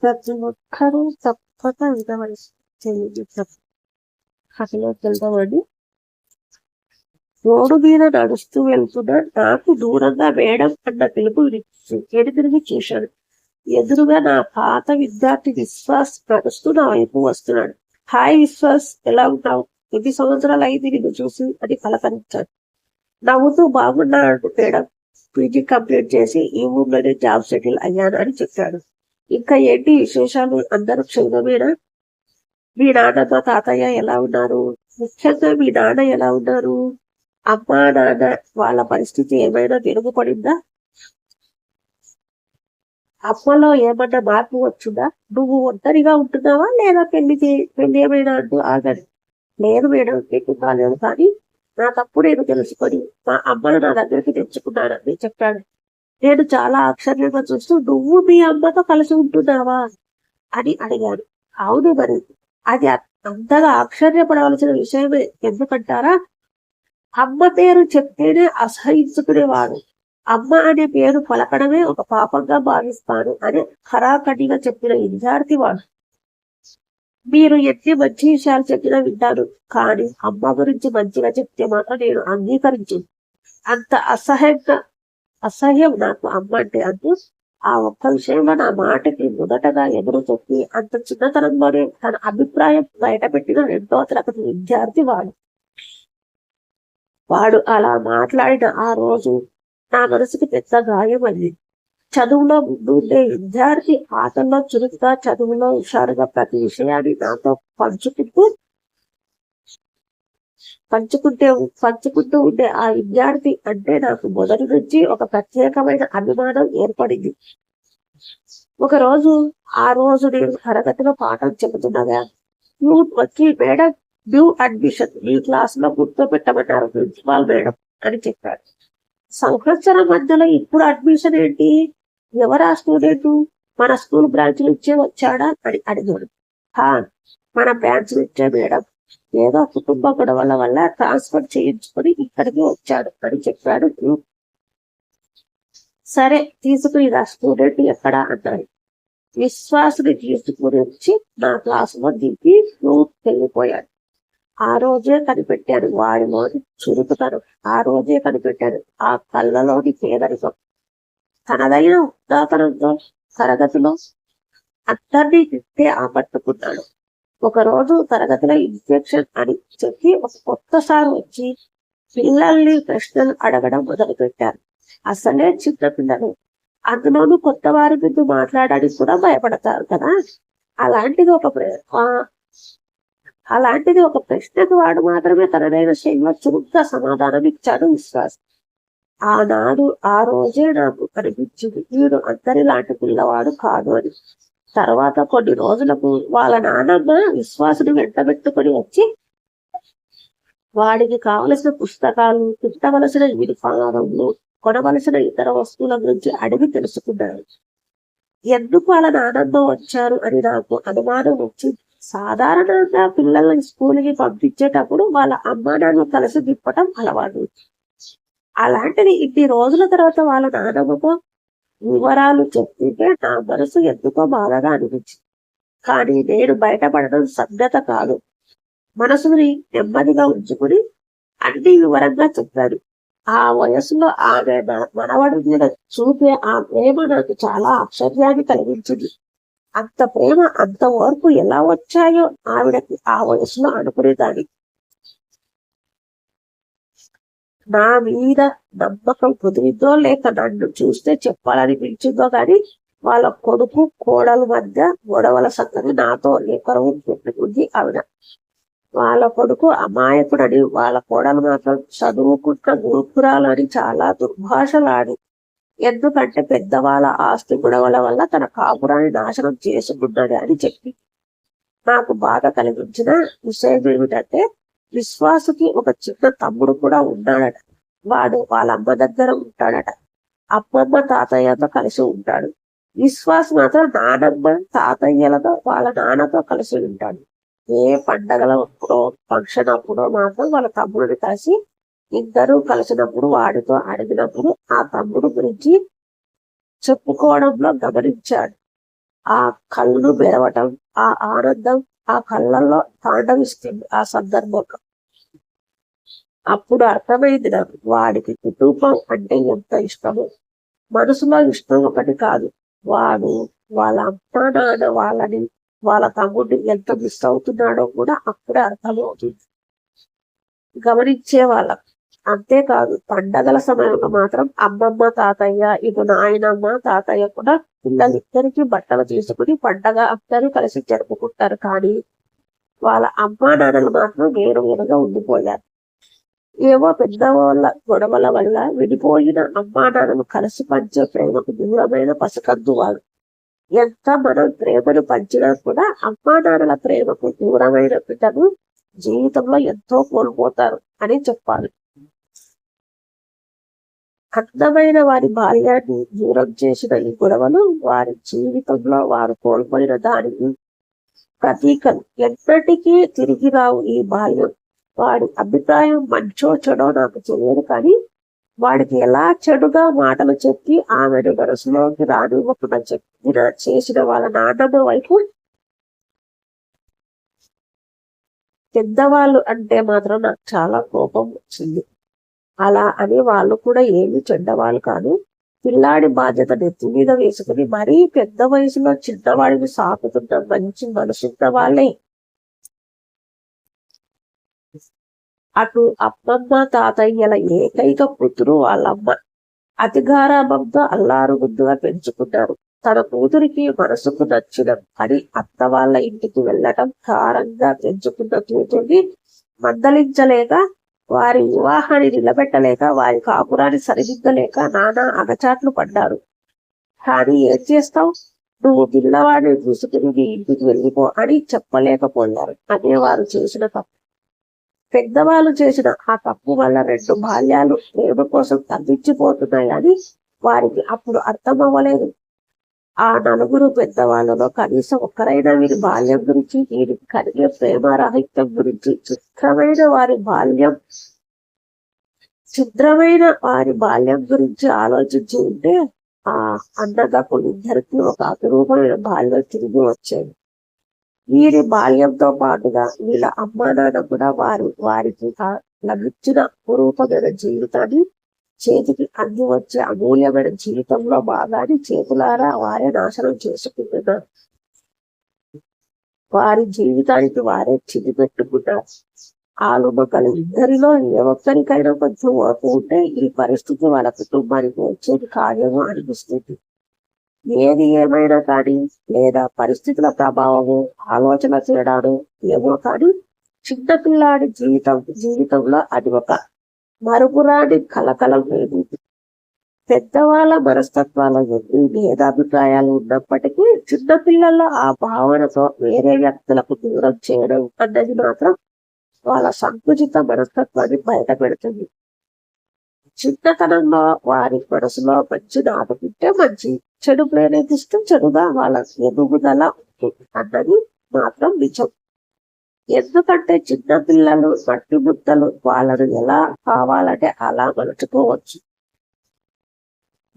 ప్రతి ఒక్కరూ తప్పక వినవలసిన కథలోకి వెళ్దామండి. రోడ్డు మీద నడుస్తూ వెళ్తున్న నాకు దూరంగా మేడం అన్న పిలుపు వినిపించింది. తిరిగి చూశాను. ఎదురుగా నా పాత విద్యార్థి విశ్వాస్ నడుస్తూ నా వైపు వస్తున్నాడు. హాయ్ విశ్వాస్, ఎలా ఉన్నావు? 8 సంవత్సరాలు అయింది నిన్ను చూసి అని పలకరించాడు. నవ్వుతూ బాగున్నాడు మేడం, పీజీ కంప్లీట్ చేసి ఈ ఊర్లోనే జాబ్ సెటిల్ అయ్యాను అని చెప్పాడు. ఇంకా ఏంటి విశేషాలు? అందరూ క్షేమమేనా? మీ నాన్నమ్మ తాతయ్య ఎలా ఉన్నారు? ముఖ్యంగా మీ నాన్న ఎలా ఉన్నారు? అమ్మా నాన్న వాళ్ళ పరిస్థితి ఏమైనా మెరుగుపడిందా? అమ్మలో ఏమన్నా మార్పు వచ్చిందా? నువ్వు ఒంటరిగా ఉంటున్నావా లేదా పెళ్లి ఏమైనా అంటూ ఆగదు. లేదు మేడం, పెట్టుగా లేదు, కానీ నా తప్పు నేను తెలుసుకొని మా అమ్మను నా దగ్గరికి తెచ్చుకున్నానని చెప్పాడు. నేను చాలా ఆశ్చర్యంగా చూస్తూ, నువ్వు మీ అమ్మతో కలిసి ఉంటున్నావా అని అడిగాను. అవును మరి, అది అంతగా ఆశ్చర్యపడవలసిన విషయమే. ఎందుకంటారా? అమ్మ పేరు చెప్తేనే అసహించుకునేవాడు. అమ్మ అనే పేరు పలకడమే ఒక పాపంగా భావిస్తాను అని ఖరాఖండిగా చెప్పిన విద్యార్థి వాడు. మీరు ఎన్ని మంచి విషయాలు చెప్పినా వింటాను, కానీ అమ్మ గురించి మంచిగా చెప్తే మాత్రం నేను అంగీకరించు. అంత అసహ్యం నాకు అమ్మ అంటే. అంటూ ఆ ఒక్క విషయంలో నా మాటకి మొదటగా ఎదురు చెప్పి అంత చిన్నతనంలోనే తన అభిప్రాయం బయటపెట్టిన 2వ తరగతి విద్యార్థి వాడు. వాడు అలా మాట్లాడిన ఆ రోజు నా మనసుకి పెద్ద గాయమైంది. చదువులో ముందు ఉండే విద్యార్థి ఆటల్లో చురుకుగా, చదువులో హుషారుగా ప్రతి విషయాన్ని నాతో పంచుకుంటూ ఉండే ఆ విద్యార్థి అంటే నాకు మొదటి నుంచి ఒక ప్రత్యేకమైన అభిమానం ఏర్పడింది. ఆ రోజు నేను తరగతిలో పాఠం చెబుతున్నగా వచ్చి, మేడం, న్యూ అడ్మిషన్ మీ క్లాస్ లో గుర్తుపెట్టమన్నారు ప్రిన్సిపాల్ మేడం అని చెప్పాడు. సంవత్సరం మధ్యలో ఇప్పుడు అడ్మిషన్ ఏంటి? ఎవరా స్టూడెంట్? మన స్కూల్ బ్రాంచ్ నుంచే వచ్చాడా అని అడిగాడు. మన బ్రాంచ్ నుంచే మేడం, ఏదో కుటుంబ గొడవల వల్ల ట్రాన్స్ఫర్ చేయించుకొని ఇక్కడికి వచ్చాడు అని చెప్పాడు. సరే, తీసుకుని రా, స్టూడెంట్ ఎక్కడా అన్నాడు. విశ్వాసుని తీసుకుని వచ్చి నా క్లాసులో దిగి వెళ్ళిపోయాడు. ఆ రోజే కనిపెట్టాను వాడిలోని చురుకుతనం. ఆ రోజే కనిపెట్టాను ఆ కళ్ళలోని పేదరికం. తనదైన ఉదాహరణతో తరగతిలో అందరినీ తిట్టే ఆపట్టుకున్నాడు. ఒకరోజు తరగతిలో ఇన్ఫెక్షన్ అని చెప్పి ఒక కొత్త సార్ వచ్చి పిల్లల్ని ప్రశ్నలు అడగడం మొదలు పెట్టారు. అసలే చిన్న పిల్లలు, అందులోనూ కొత్త వారి ముందు మాట్లాడడానికి కూడా భయపడతారు కదా. అలాంటిది ఒక ప్రశ్నకు వాడు మాత్రమే తనదైన శైలిలో చురుగ్గా సమాధానం ఇచ్చాడు విశ్వాస్. ఆ రోజే నాకు కనిపించింది వీడు అందరిలాంటి పిల్లవాడు కాదు అని. తర్వాత కొన్ని రోజులకు వాళ్ళ నాన్నమ్మ విశ్వాసుని వెంటబెట్టుకుని వచ్చి వాడికి కావలసిన పుస్తకాలు, తిట్టవలసిన యూనిఫారంలు, కొనవలసిన ఇతర వస్తువుల గురించి అడిగి తెలుసుకున్నాడు. ఎందుకు వాళ్ళ నాన్నమ్మ వచ్చారు అని నాకు అనుమానం వచ్చింది. సాధారణంగా పిల్లల్ని స్కూల్కి పంపించేటప్పుడు వాళ్ళ అమ్మ నాన్న కలిసి తిప్పటం అలవాటు. అలాంటిది ఇన్ని రోజుల తర్వాత వాళ్ళ నాన్నమ్మతో వివరాలు చెప్తుంటే నా మనసు ఎందుకో బాధగా అనిపించింది. కానీ నేను బయటపడడం సభ్యత కాదు. మనసుని నెమ్మదిగా ఉంచుకుని అన్ని వివరంగా చెప్పాను. ఆ వయసులో ఆమె మనవడి మీద చూపే ఆ ప్రేమ నాకు చాలా ఆశ్చర్యాన్ని కలిగించింది. అంత ప్రేమ, అంత వరకు ఎలా వచ్చాయో ఆవిడకి ఆ వయసులో అనుకునేదాన్ని. నా మీద నమ్మకం కుదిరిందో లేక నన్ను చూస్తే చెప్పాలనిపించిందో కానీ వాళ్ళ కొడుకు కోడల మధ్య గొడవల సంగతి నాతో ఎక్కడో పెట్టుకుంది ఆవిడ. వాళ్ళ కొడుకు అమాయకుడని, వాళ్ళ కోడలు మాత్రం చదువుకున్న మూర్ఖురాలని చాలా దుర్భాషలాడి, ఎందుకంటే పెద్దవాళ్ళ ఆస్తి గొడవల వల్ల తన కాపురాన్ని నాశనం చేసుకున్నాడు అని చెప్పి. నాకు బాధ కలిగించిన విషయం ఏమిటంటే విశ్వాసుకి ఒక చిన్న తమ్ముడు కూడా ఉన్నాడట. వాడు వాళ్ళ అమ్మ దగ్గర ఉంటాడట. అమ్మమ్మ తాతయ్యతో కలిసి ఉంటాడు. విశ్వాస్ మాత్రం నానమ్మ తాతయ్యలతో వాళ్ళ నాన్నతో కలిసి ఉంటాడు. ఏ పండగలప్పుడో ఫంక్షన్ అప్పుడో మాత్రం వాళ్ళ తమ్ముడిని కలిసి ఇద్దరు కలిసినప్పుడు వాడితో అడిగినప్పుడు ఆ తమ్ముడు గురించి చెప్పుకోవడంలో గమనించాడు. ఆ కళ్ళు మెరవటం, ఆ ఆనందం ఆ కళ్ళల్లో తాండవిస్తుంది ఆ సందర్భంలో. అప్పుడు అర్థమైంది నాకు వాడికి కుటుంబం అంటే ఎంత ఇష్టమో. మనసులో ఇష్టం ఒకటి కాదు, వాడు వాళ్ళ అమ్మ నాన్న వాళ్ళని, వాళ్ళ తమ్ముడిని ఎంత మిస్ అవుతున్నాడో కూడా అప్పుడే అర్థమవుతుంది గమనించే వాళ్ళం. అంతేకాదు పండగల సమయంలో మాత్రం అమ్మమ్మ తాతయ్య, ఇటు నాయనమ్మ తాతయ్య కూడా పిల్లలిద్దరికీ బట్టలు తీసుకుని పండగ అందరూ కలిసి జరుపుకుంటారు. కానీ వాళ్ళ అమ్మా నాన్నలు మాత్రం వేరు వేరుగా ఉండిపోయారు. ఏవో పెద్దవాళ్ళ గొడవల వల్ల విడిపోయిన అమ్మా నాన్నలు కలిసి పంచే ప్రేమకు దూరమైన పసికందు వాడు. ఎంత మనం ప్రేమను పంచినా కూడా అమ్మా నాన్నల ప్రేమకు దూరమైన బిడ్డను జీవితంలో ఎంతో కోల్పోతారు అని చెప్పాలి. అందమైన వారి బాల్యాన్ని దూరం చేసిన ఈ గొడవలు వారి జీవితంలో వారు కోల్పోయిన దానికి ప్రతీకలు. ఎన్నటికీ తిరిగి రావు ఈ బాల్యం. వాడి అభిప్రాయం మంచో చెడో నాకు తెలియదు, కానీ వాడికి ఎలా చెడుగా మాటలు చెప్పి ఆమెను మనసులోకి రానివ్వకుండా చెప్పిన చేసిన వాళ్ళ నాన్నమ్మ వైపు పెద్దవాళ్ళు అంటే మాత్రం నాకు చాలా కోపం వచ్చింది. అలా అని వాళ్ళు కూడా ఏమి చెడ్డవాళ్ళు కాదు. పిల్లాడి బాధ్యత నెత్తి మీద వేసుకుని మరీ పెద్ద వయసులో చిన్నవాడిని సాకుతున్న మంచి మనసున్న వాళ్ళే. అటు అమ్మమ్మ తాతయ్యల ఏకైక పుత్రుడు వాళ్ళమ్మ. అతి గారాబంతో అల్లారు ముద్దుగా పెంచుకున్నారు. తన కూతురికి మనసుకు నచ్చిన పని అత్త వాళ్ళ ఇంటికి వెళ్ళటం, కారంగా పెంచుకున్న కూతుర్ని మందలించలేక, వారి వివాహాన్ని నిలబెట్టలేక, వారి కాపురాన్ని సరిదిద్దలేక నానా అగచాట్లు పడ్డారు. కానీ ఏం చేస్తావు, నువ్వు పిల్లవాడిని చూసుకుని నీ ఇంటికి వెళ్ళిపో అని చెప్పలేకపోయారు. అనేవారు చేసిన తప్పు. పెద్దవాళ్ళు చేసిన ఆ తప్పు వల్ల 2 బాల్యాలు ప్రేమ కోసం తగ్గించిపోతున్నాయని వారికి అప్పుడు అర్థమవ్వలేదు. ఆ నలుగురు పెద్దవాళ్ళలో కనీసం ఒక్కరైనా వీరి బాల్యం గురించి, వీరికి కలిగే ప్రేమరాహిత్యం గురించి, చిత్రమైన వారి బాల్యం గురించి ఆలోచించి ఉంటే ఆ అన్నదమ్ములు ఇద్దరికి ఒక అపురూపమైన బాల్యం తిరిగి వచ్చేది. వీరి బాల్యంతో పాటుగా వీళ్ళ అమ్మా నాన్న కూడా వారికి లభించిన అపురూపమైన జీవితాన్ని, చేతికి అంది వచ్చే అమూల్యమైన జీవితంలో భాగాన్ని చేతులారా వారే నాశనం చేసుకుంటున్నారు. వారి జీవితానికి వారే చిదిపెట్టుకున్నారు. ఆలుమొక్కలు ఇద్దరిలో ఏ ఒక్కరికైనా కొంచెం ఓపు ఉంటే ఈ పరిస్థితి వాళ్ళ కుటుంబానికి వచ్చేది కార్యము అనిపిస్తుంది. ఏది ఏమైనా కానీ, లేదా పరిస్థితుల ప్రభావము, ఆలోచన తేడాను ఏమో కానీ, చిన్నపిల్లాడి జీవితంలో అది ఒక మరుపురాని కలకలం లేదు. పెద్దవాళ్ళ మనస్తత్వాల ఎన్ని భేదాభిప్రాయాలు ఉన్నప్పటికీ చిన్నపిల్లల్లో ఆ భావనతో వేరే వ్యక్తులకు దూరం చేయడం అన్నది మాత్రం వాళ్ళ సంకుచిత మనస్తత్వాన్ని బయట పెడుతుంది. చిన్నతనంలో వారి మనసులో మంచి నాటుకుంటే మంచి, చెడు ప్రేరేపిస్తే చెడుగా వాళ్ళ ఎదుగుదల ఉంటుంది అన్నది మాత్రం నిజం. ఎందుకంటే చిన్న పిల్లలు మట్టి ముద్దలు, వాళ్ళను ఎలా కావాలంటే అలా మలుచుకోవచ్చు.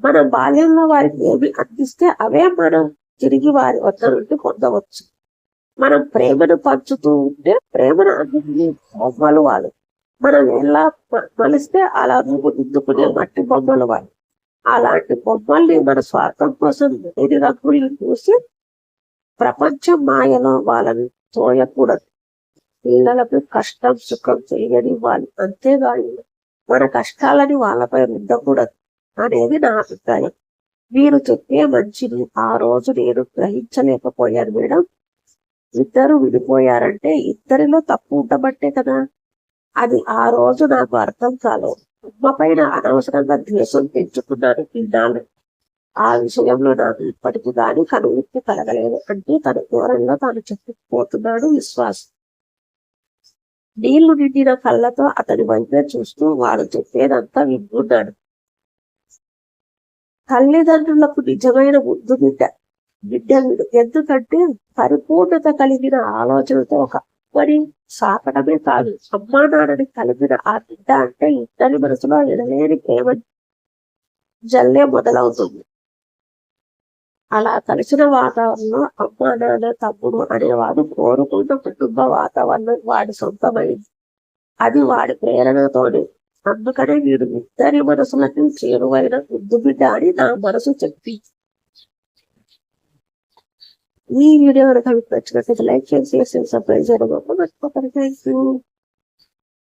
మన బాల్యంలో వారికి ఏమి అందిస్తే అవే మనం తిరిగి వారి వద్ద నుండి పొందవచ్చు. మనం ప్రేమను పంచుతూ ఉంటే ప్రేమను అందించే బొమ్మలు వాళ్ళు. మనం ఎలా మలిస్తే అలా రూపుదిద్దుకునే మట్టి బొమ్మలు వాళ్ళు. అలాంటి బొమ్మల్ని మన స్వార్థం కోసం ఎన్ని రంగుల్ని చూసి ప్రపంచం మాయలో వాళ్ళని తోయకూడదు. పిల్లలకు కష్టం సుఖం చేయనివ్వాలి, అంతేగాని మన కష్టాలని వాళ్ళపై రుద్దకూడదు అనేది నా అభిప్రాయం. మీరు చెప్పే మంచిని ఆ రోజు నేను గ్రహించలేకపోయాను మేడం. ఇద్దరు విడిపోయారంటే ఇద్దరిలో తప్పు ఉండబట్టే కదా. అది ఆ రోజు నాకు అర్థం కాలేదు. అమ్మ పైన అనవసరంగా ద్వేషం పెంచుకున్నాను ఇన్నాళ్ళు. ఆ విషయంలో నాకు ఇప్పటికి కానీ కనువిప్పు కలగలేదు అంటే తన దూరంలో తాను చెప్పుకుపోతున్నాడు విశ్వాస్. నీళ్లు నిండిన కళ్ళతో అతని వైపే చూస్తూ వాడు చెప్పేదంతా వింటున్నాడు. తల్లిదండ్రులకు నిజమైన ముద్దు బిడ్డ వీడు. ఎందుకంటే పరిపూర్ణత కలిగిన ఆలోచనతో ఒక అమ్మని సాకడమే కాదు, అమ్మా నాన్నని కలిగిన ఆ బిడ్డ అంటే ఇద్దరి మనసులో ఎనలేని ప్రేమ జల్లే మొదలవుతుంది. అలా కలిసిన వాతావరణంలో అమ్మ నాన్న తమ్ముడు అనేవాడు కోరుకున్న కుటుంబ వాతావరణం వాడి సొంతమైంది. అది వాడి ప్రేరణతోనే. అందుకనే వీడు ఇద్దరి మనసులకు చేరువైన ముద్దు బిడ్డ అని నా మనసు చెప్పి. ఈ వీడియో కనుక మీకు నచ్చినట్లయితే లైక్ చేసి సబ్స్క్రైబ్ చేయడం మర్చిపోకండి. Thank you.